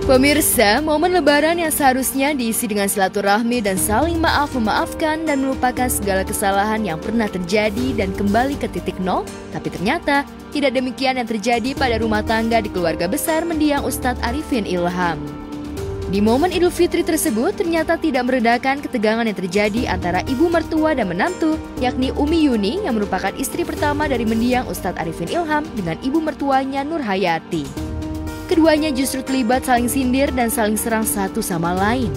Pemirsa, momen Lebaran yang seharusnya diisi dengan silaturahmi dan saling maaf-memaafkan dan melupakan segala kesalahan yang pernah terjadi dan kembali ke titik nol, tapi ternyata tidak demikian yang terjadi pada rumah tangga di keluarga besar mendiang Ustadz Arifin Ilham. Di momen Idul Fitri tersebut ternyata tidak meredakan ketegangan yang terjadi antara ibu mertua dan menantu, yakni Umi Yuni yang merupakan istri pertama dari mendiang Ustadz Arifin Ilham dengan ibu mertuanya Nur Hayati. Keduanya justru terlibat saling sindir dan saling serang satu sama lain.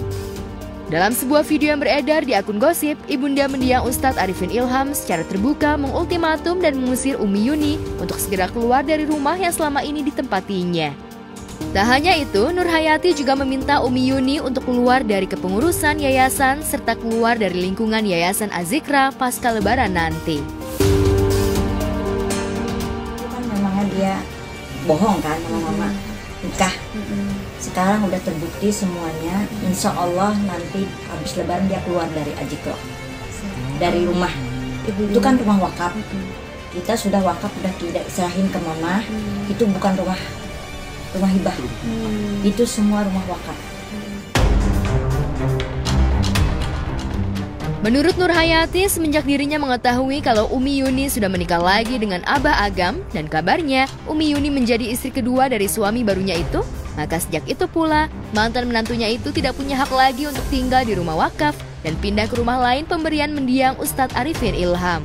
Dalam sebuah video yang beredar di akun gosip, ibunda mendiang Ustadz Arifin Ilham secara terbuka mengultimatum dan mengusir Umi Yuni untuk segera keluar dari rumah yang selama ini ditempatinya. Tak hanya itu, Nur Hayati juga meminta Umi Yuni untuk keluar dari kepengurusan yayasan serta keluar dari lingkungan Yayasan Az-Zikra pasca Lebaran nanti. Itu kan memangnya dia bohong kan sama mama. Nikah. Sekarang udah terbukti semuanya. Insya Allah nanti habis Lebaran dia keluar dari Az-Zikra, dari rumah. Itu kan rumah wakaf. Kita sudah wakaf, udah tidak serahin ke mama. Itu bukan rumah hibah. Itu semua rumah wakaf. Menurut Nur Hayati, semenjak dirinya mengetahui kalau Umi Yuni sudah menikah lagi dengan Abah Agam dan kabarnya Umi Yuni menjadi istri kedua dari suami barunya itu, maka sejak itu pula mantan menantunya itu tidak punya hak lagi untuk tinggal di rumah wakaf dan pindah ke rumah lain pemberian mendiang Ustadz Arifin Ilham.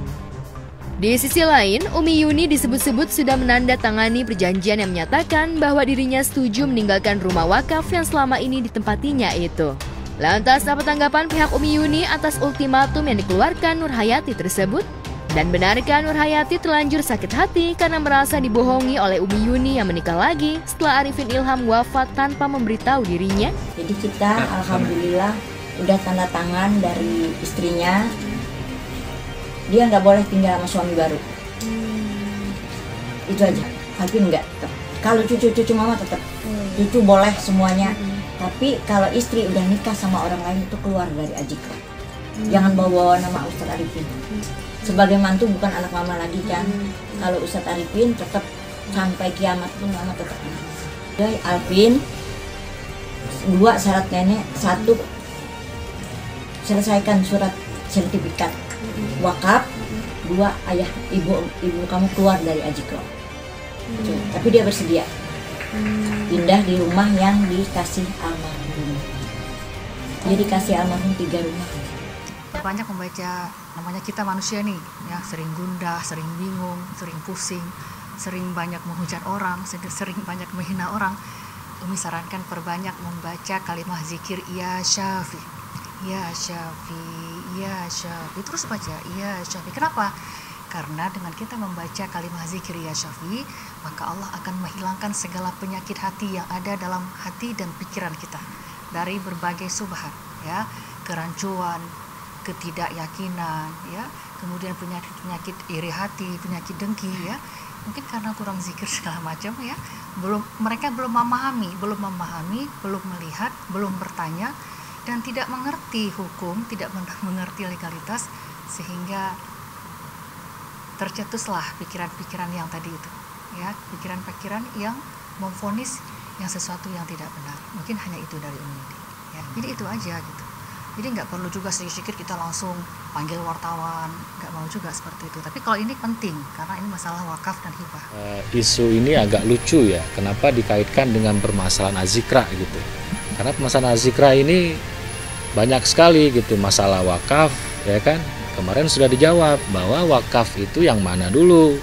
Di sisi lain, Umi Yuni disebut-sebut sudah menandatangani perjanjian yang menyatakan bahwa dirinya setuju meninggalkan rumah wakaf yang selama ini ditempatinya itu. Lantas apa tanggapan pihak Umi Yuni atas ultimatum yang dikeluarkan Nur Hayati tersebut? Dan benarkah Nur Hayati terlanjur sakit hati karena merasa dibohongi oleh Umi Yuni yang menikah lagi setelah Arifin Ilham wafat tanpa memberitahu dirinya? Jadi kita alhamdulillah udah tanda tangan dari istrinya. Dia nggak boleh tinggal sama suami baru. Itu aja. Arifin nggak tetap. Kalau cucu-cucu mama tetap. Cucu boleh semuanya. Tapi kalau istri udah nikah sama orang lain itu keluar dari Az-Zikra. Jangan bawa nama Ustadz Arifin. Sebagai mantu bukan anak mama lagi kan. Kalau Ustadz Arifin tetap sampai kiamat pun mama tetap. Jadi Arifin, 2 syarat nenek, 1 selesaikan surat sertifikat wakaf, 2 ayah ibu kamu keluar dari Az-Zikra. Tapi dia bersedia pindah di rumah yang dikasih almarhum. Dia dikasih almarhum 3 rumah. Banyak membaca, namanya kita manusia nih, ya sering gundah, sering bingung, sering pusing, sering banyak menghujat orang, sering banyak menghina orang. Umi sarankan perbanyak membaca kalimat zikir Ya Syafi, Ya Syafi, Ya Syafi. Terus baca Ya Syafi. Kenapa? Karena dengan kita membaca kalimat zikir Ya Syafi, maka Allah akan menghilangkan segala penyakit hati yang ada dalam hati dan pikiran kita dari berbagai subhat, ya, kerancuan, ketidakyakinan, ya, kemudian penyakit iri hati, penyakit dengki, ya, mungkin karena kurang zikir segala macam, ya, mereka belum memahami, belum melihat, belum bertanya, dan tidak mengerti hukum, tidak mengerti legalitas, sehingga tercetuslah pikiran-pikiran yang tadi itu, ya, pikiran-pikiran yang memvonis yang sesuatu yang tidak benar. Mungkin hanya itu dari Umi, ya. Jadi itu aja gitu. Jadi nggak perlu juga sedikit kita langsung panggil wartawan, nggak mau juga seperti itu. Tapi kalau ini penting karena ini masalah wakaf dan hibah. Isu ini agak lucu ya, kenapa dikaitkan dengan permasalahan Az-Zikra gitu? Karena permasalahan Az-Zikra ini banyak sekali gitu, masalah wakaf, ya kan? Kemarin sudah dijawab bahwa wakaf itu yang mana dulu.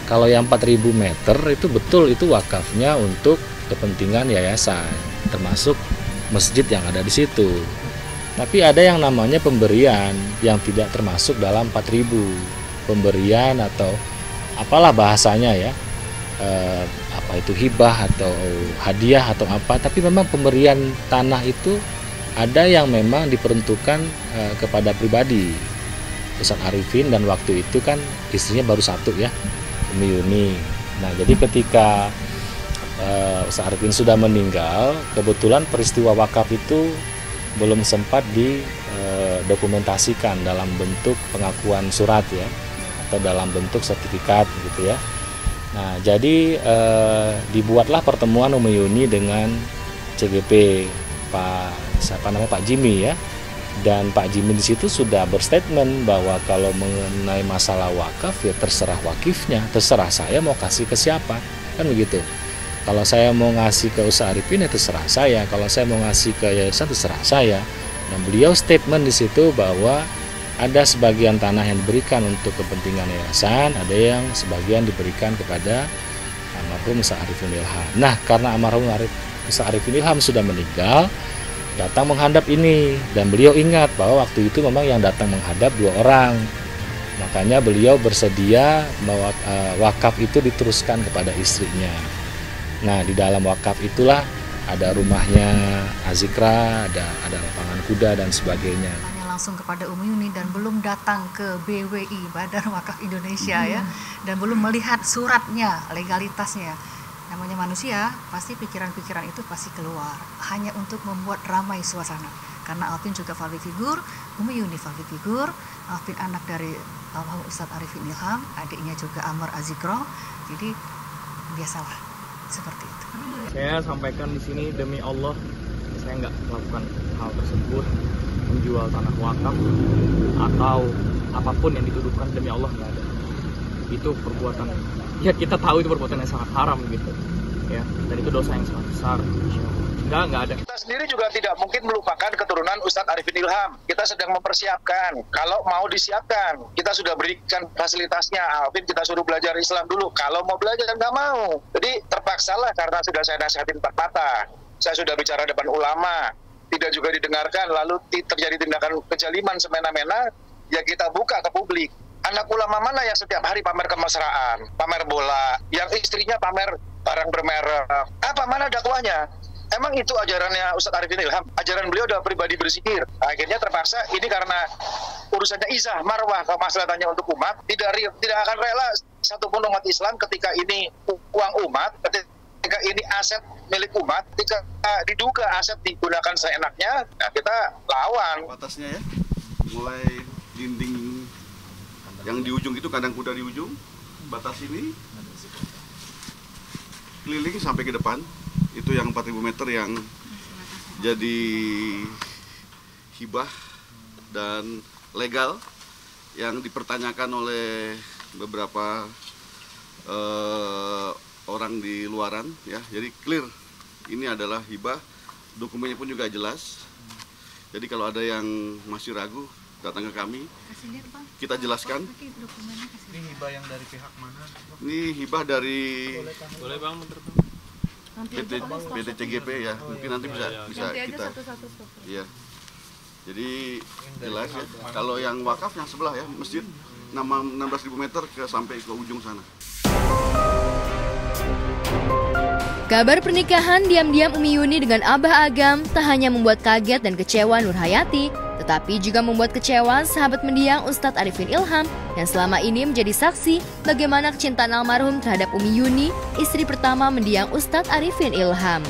Kalau yang 4.000 meter itu betul, itu wakafnya untuk kepentingan yayasan, termasuk masjid yang ada di situ. Tapi ada yang namanya pemberian yang tidak termasuk dalam 4.000. Pemberian atau apalah bahasanya ya, apa itu hibah atau hadiah atau apa. Tapi memang pemberian tanah itu ada yang memang diperuntukkan kepada pribadi. Ustadz Arifin, dan waktu itu kan istrinya baru 1 ya, Umi Yuni. Nah jadi ketika Ustadz Arifin sudah meninggal, kebetulan peristiwa wakaf itu belum sempat didokumentasikan dalam bentuk pengakuan surat ya, atau dalam bentuk sertifikat gitu ya. Nah jadi dibuatlah pertemuan Umi Yuni dengan CGP Pak Jimmy ya. Dan Pak Jimmy di situ sudah berstatement bahwa kalau mengenai masalah wakaf ya terserah wakifnya, terserah saya mau kasih ke siapa, kan begitu. Kalau saya mau ngasih ke Ustaz Arifin ya terserah saya, kalau saya mau ngasih ke yayasan terserah saya. Dan beliau statement di situ bahwa ada sebagian tanah yang diberikan untuk kepentingan yayasan, ada yang sebagian diberikan kepada almarhum Ustaz Arifin Ilham. Nah, karena almarhum Ustaz Arifin Ilham sudah meninggal, datang menghadap ini, dan beliau ingat bahwa waktu itu memang yang datang menghadap 2 orang. Makanya beliau bersedia bahwa wakaf itu diteruskan kepada istrinya. Nah, di dalam wakaf itulah ada rumahnya Azikra, ada lapangan kuda dan sebagainya. Tanya langsung kepada Umi Yuni dan belum datang ke BWI, Badan Wakaf Indonesia ya, dan belum melihat suratnya, legalitasnya. Namanya manusia, pasti pikiran-pikiran itu pasti keluar hanya untuk membuat ramai suasana. Karena Alvin juga public figure, Umi Yuni public figure, Alvin anak dari almarhum Ustadz Arifin Ilham, adiknya juga Amar Azikro, jadi biasalah seperti itu. Saya sampaikan di sini demi Allah, saya nggak melakukan hal tersebut, menjual tanah wakaf atau apapun yang dituduhkan, demi Allah nggak ada. Itu perbuatan, ya kita tahu itu perbuatan yang sangat haram gitu, ya, dan itu dosa yang sangat besar. Nggak ada. Kita sendiri juga tidak mungkin melupakan keturunan Ustadz Arifin Ilham. Kita sedang mempersiapkan. Kalau mau disiapkan, kita sudah berikan fasilitasnya. Alvin kita suruh belajar Islam dulu. Kalau mau belajar nggak mau. Jadi terpaksalah karena sudah saya nasihatin 4 mata. Saya sudah bicara depan ulama. Tidak juga didengarkan. Lalu terjadi tindakan kejaliman semena-mena. Ya kita buka ke publik. Anak ulama mana yang setiap hari pamer kemesraan, pamer bola, yang istrinya pamer barang bermerek? Apa mana dakwahnya? Emang itu ajarannya Ustadz Arifin Ilham? Ajaran beliau adalah pribadi berzikir. Akhirnya terpaksa ini karena urusannya izah marwah, kemaslahatannya untuk umat, tidak akan rela satupun umat Islam ketika ini uang umat, ketika ini aset milik umat, ketika diduga aset digunakan seenaknya, nah kita lawan. Batasnya ya, mulai dinding yang di ujung itu, kandang kuda di ujung, batas ini keliling sampai ke depan. Itu yang 4.000 meter yang jadi hibah dan legal, yang dipertanyakan oleh beberapa orang di luaran ya. Jadi clear, ini adalah hibah, dokumennya pun juga jelas. Jadi kalau ada yang masih ragu, datang ke kami, kita jelaskan. Ini hibah yang dari pihak mana? Ini hibah dari Boleh bang, PT CGP ya, mungkin nanti bisa kita. Iya. Jadi jelas ya. Kalau yang wakaf yang sebelah ya, masjid 16.000 meter sampai ke ujung sana. Kabar pernikahan diam-diam Umi Yuni dengan Abah Agam tak hanya membuat kaget dan kecewa Nur Hayati, tetapi juga membuat kecewa sahabat mendiang Ustadz Arifin Ilham yang selama ini menjadi saksi bagaimana kecintaan almarhum terhadap Umi Yuni, istri pertama mendiang Ustadz Arifin Ilham.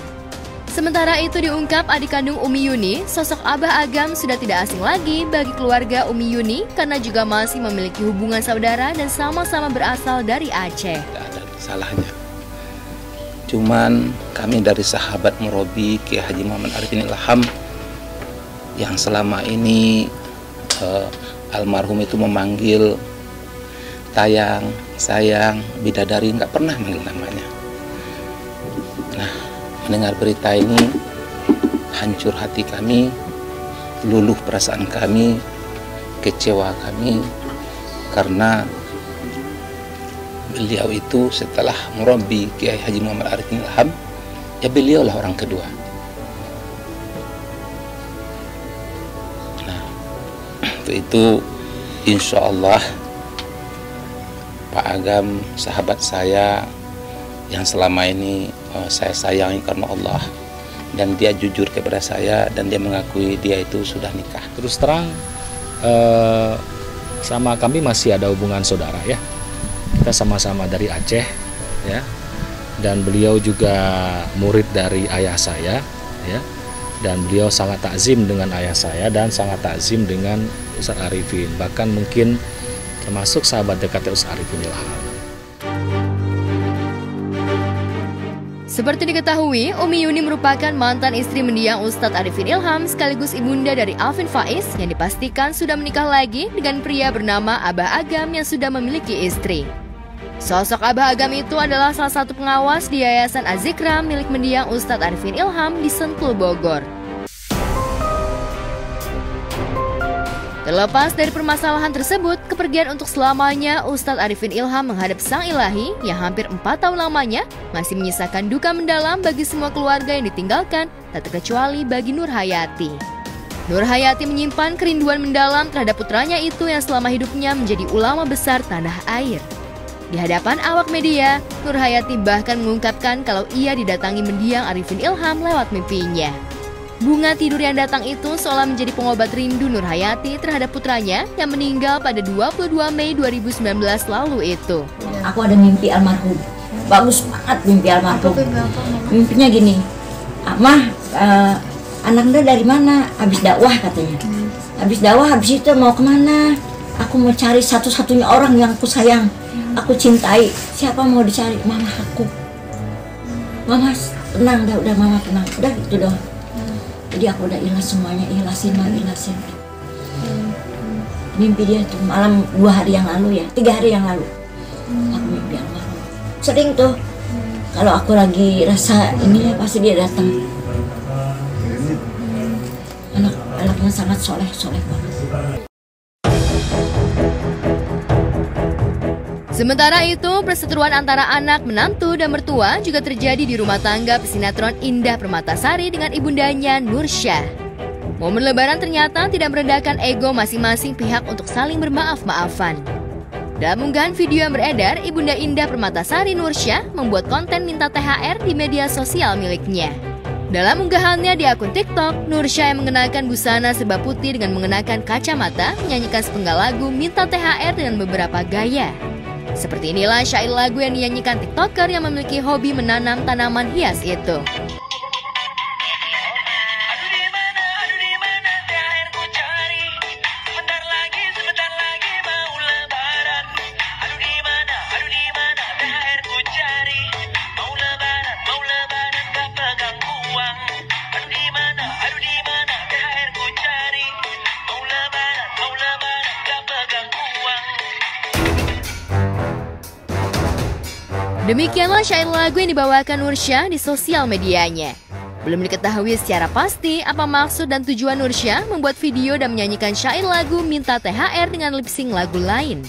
Sementara itu diungkap adik kandung Umi Yuni, sosok Abah Agam sudah tidak asing lagi bagi keluarga Umi Yuni karena juga masih memiliki hubungan saudara dan sama-sama berasal dari Aceh. Tidak ada salahnya. Cuman kami dari sahabat Murabi Kiai Haji Muhammad Arifin Ilham yang selama ini almarhum itu memanggil tayang, sayang, bidadari, nggak pernah manggil namanya. Nah, mendengar berita ini hancur hati kami, luluh perasaan kami, kecewa kami, karena beliau itu setelah Murabi Kiai Haji Muhammad Arifin Ilham, ya beliaulah orang kedua. Nah, itu insya Allah Pak Agam sahabat saya yang selama ini saya sayangi karena Allah, dan dia jujur kepada saya dan dia mengakui dia itu sudah nikah. Terus terang sama kami masih ada hubungan saudara ya. Kita sama-sama dari Aceh ya, dan beliau juga murid dari ayah saya ya, dan beliau sangat takzim dengan ayah saya dan sangat takzim dengan Ustadz Arifin, bahkan mungkin termasuk sahabat dekatnya Ustadz Arifin Ilham. Seperti diketahui, Umi Yuni merupakan mantan istri mendiang Ustadz Arifin Ilham sekaligus ibunda dari Alvin Faiz yang dipastikan sudah menikah lagi dengan pria bernama Abah Agam yang sudah memiliki istri. Sosok Abah Agam itu adalah salah satu pengawas di Yayasan Az-Zikra milik mendiang Ustadz Arifin Ilham di Sentul, Bogor. Terlepas dari permasalahan tersebut, kepergian untuk selamanya Ustadz Arifin Ilham menghadap Sang Ilahi yang hampir 4 tahun lamanya masih menyisakan duka mendalam bagi semua keluarga yang ditinggalkan, tak terkecuali bagi Nur Hayati. Nur Hayati menyimpan kerinduan mendalam terhadap putranya itu yang selama hidupnya menjadi ulama besar tanah air. Di hadapan awak media, Nur Hayati bahkan mengungkapkan kalau ia didatangi mendiang Arifin Ilham lewat mimpinya. Bunga tidur yang datang itu seolah menjadi pengobat rindu Nur Hayati terhadap putranya yang meninggal pada 22 Mei 2019 lalu itu. Aku ada mimpi almarhum, bagus banget mimpi almarhum. Mimpinya gini, Mah, anaknya dari mana? Habis dakwah katanya. Habis dakwah, habis itu mau kemana? Aku mau cari satu-satunya orang yang aku sayang, aku cintai. Siapa mau dicari? Mama aku. Mama tenang, udah Mama tenang, udah gitu dong. Jadi aku udah ikhlas semuanya, ikhlasin. Mimpi dia tuh malam 2 hari yang lalu ya, 3 hari yang lalu. Aku mimpi almarhum. Sering tuh, kalau aku lagi rasa ini ya pasti dia datang. Anaknya sangat soleh banget. Sementara itu, perseteruan antara anak, menantu, dan mertua juga terjadi di rumah tangga pesinetron Indah Permatasari dengan ibundanya Nursyah. Momen Lebaran ternyata tidak meredakan ego masing-masing pihak untuk saling bermaaf-maafan. Dalam unggahan video yang beredar, ibunda Indah Permatasari Nursyah membuat konten minta THR di media sosial miliknya. Dalam unggahannya di akun TikTok, Nursyah yang mengenakan busana serba putih dengan mengenakan kacamata menyanyikan sepenggal lagu minta THR dengan beberapa gaya. Seperti inilah syair lagu yang dinyanyikan TikToker yang memiliki hobi menanam tanaman hias itu. Demikianlah syair lagu yang dibawakan Nursyah di sosial medianya. Belum diketahui secara pasti apa maksud dan tujuan Nursyah membuat video dan menyanyikan syair lagu minta THR dengan lip sync lagu lain.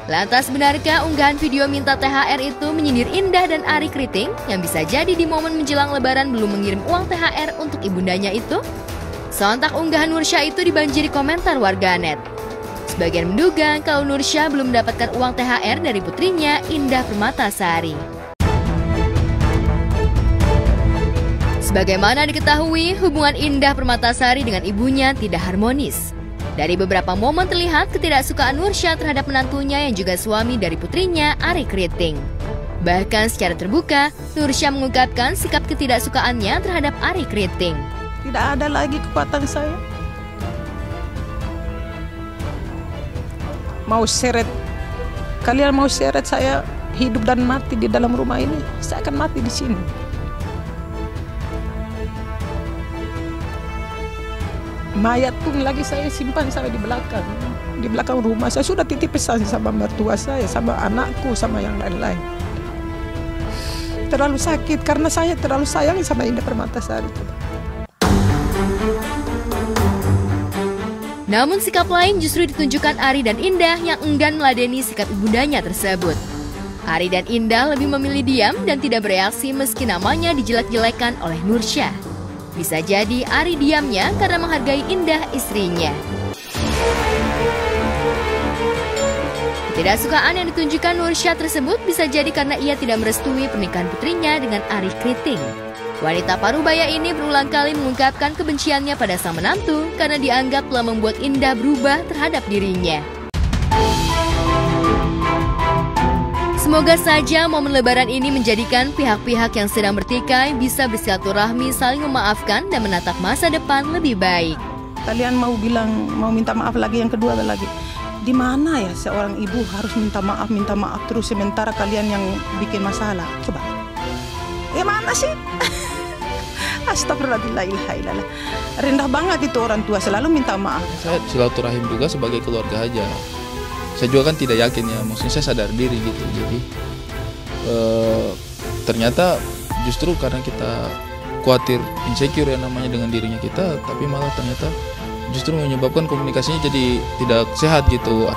Lantas benarkah unggahan video minta THR itu menyindir Indah dan Ari Kriting yang bisa jadi di momen menjelang Lebaran belum mengirim uang THR untuk ibundanya itu? Sontak unggahan Nursyah itu dibanjiri komentar warganet. Sebagian menduga kalau Nursyah belum mendapatkan uang THR dari putrinya Indah Permatasari. Sebagaimana diketahui, hubungan Indah Permatasari dengan ibunya tidak harmonis. Dari beberapa momen terlihat ketidaksukaan Nursyah terhadap menantunya yang juga suami dari putrinya, Ari Kriting. Bahkan secara terbuka, Nursyah mengungkapkan sikap ketidaksukaannya terhadap Ari Kriting. Tidak ada lagi kekuatan saya. Kalian mau seret saya hidup dan mati di dalam rumah ini, saya akan mati di sini. Mayat pun lagi saya simpan sampai di belakang rumah. Saya sudah titip pesan sama mertua saya, sama anakku, sama yang lain-lain. Terlalu sakit karena saya terlalu sayang sama Indah Permatasari. Namun sikap lain justru ditunjukkan Ari dan Indah yang enggan meladeni sikap ibundanya tersebut. Ari dan Indah lebih memilih diam dan tidak bereaksi meski namanya dijelek-jelekan oleh Nursyah. Bisa jadi Ari diamnya karena menghargai Indah istrinya. Ketidaksukaan yang ditunjukkan Nursyah tersebut bisa jadi karena ia tidak merestui pernikahan putrinya dengan Ari Kriting. Wanita parubaya ini berulang kali mengungkapkan kebenciannya pada sang menantu karena dianggap telah membuat Indah berubah terhadap dirinya. Semoga saja momen Lebaran ini menjadikan pihak-pihak yang sedang bertikai bisa bersilaturahmi, saling memaafkan dan menatap masa depan lebih baik. Kalian mau minta maaf lagi, yang kedua lagi. Di mana ya seorang ibu harus minta maaf terus sementara kalian yang bikin masalah? Coba. Di mana gimana sih? Astagfirullahaladzim. Rendah banget itu orang tua, selalu minta maaf. Saya silaturahim juga sebagai keluarga aja. Saya juga kan tidak yakin ya, maksudnya saya sadar diri gitu. Jadi ternyata justru karena kita khawatir, insecure yang namanya dengan dirinya kita, tapi malah ternyata justru menyebabkan komunikasinya jadi tidak sehat gitu.